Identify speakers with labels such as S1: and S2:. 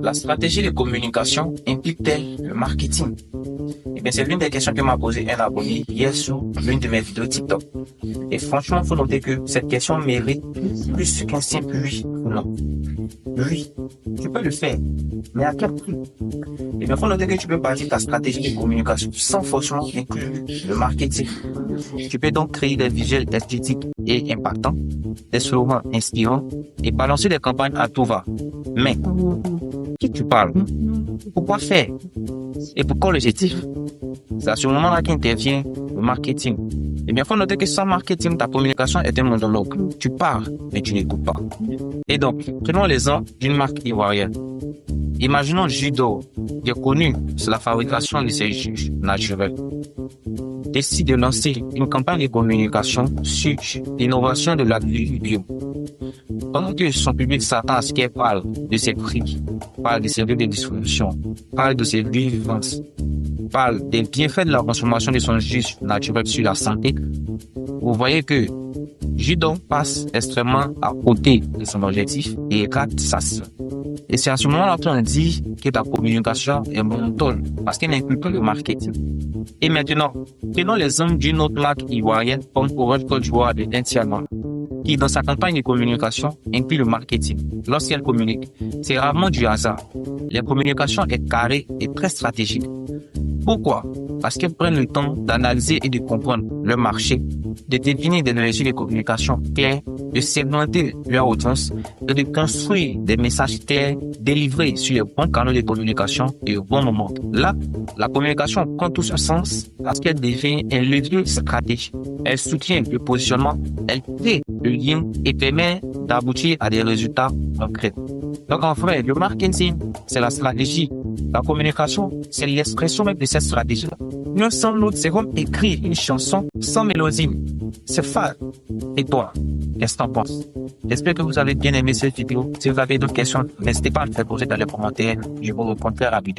S1: La stratégie de communication implique-t-elle le marketing? Eh bien, c'est l'une des questions que m'a posé un abonné hier sur l'une de mes vidéos TikTok. Et franchement, il faut noter que cette question mérite plus qu'un simple oui ou non. Oui, tu peux le faire, mais à quel prix? Eh bien, il faut noter que tu peux bâtir ta stratégie de communication sans forcément inclure le marketing. Tu peux donc créer des visuels esthétiques et impactants, des slogans inspirants et balancer des campagnes à tout va. Mais, qui tu parles? Pourquoi faire? Et pourquoi l'objectif? C'est à ce moment-là qu'intervient le marketing. Eh bien, il faut noter que sans marketing, ta communication est un monologue. Tu parles, mais tu n'écoutes pas. Et donc, prenons l'exemple d'une marque ivoirienne. Imaginons Judo, qui est connu sur la fabrication de ses jus naturels, décide de lancer une campagne de communication sur l'innovation de l'agriculture. Pendant que son public s'attend à ce qu'elle parle de ses prix, parle de ses lieux de distribution, parle de ses lieux de vente, parle des bienfaits de la consommation de son jus naturel sur la santé, vous voyez que Judon passe extrêmement à côté de son objectif et rate sa cible. Et c'est à ce moment-là qu'on dit que ta communication est monotone parce qu'elle n'inclut pas le marketing. Et maintenant, prenons l'exemple d'une autre marque ivoirienne comme Orange Côte d'Ivoire de Entièrement, qui dans sa campagne de communication inclut le marketing. Lorsqu'elle communique, c'est rarement du hasard. La communication est carrée et très stratégique. Pourquoi? Parce qu'elles prennent le temps d'analyser et de comprendre le marché, de définir des stratégies de communication claires, de segmenter leur audience et de construire des messages clairs délivrés sur les bons canaux de communication et au bon moment. Là, la communication prend tout son sens parce qu'elle devient un levier stratégique. Elle soutient le positionnement, elle crée le lien et permet d'aboutir à des résultats concrets. Donc en vrai, le marketing, c'est la stratégie. La communication, c'est l'expression même de cette stratégie. Nous sommes l'autre, c'est comme écrire une chanson sans mélodie. C'est fade. Et toi, qu'est-ce que t'en penses? J'espère que vous avez bien aimé cette vidéo. Si vous avez d'autres questions, n'hésitez pas à me faire poser dans les commentaires. Je vous répondrai rapidement.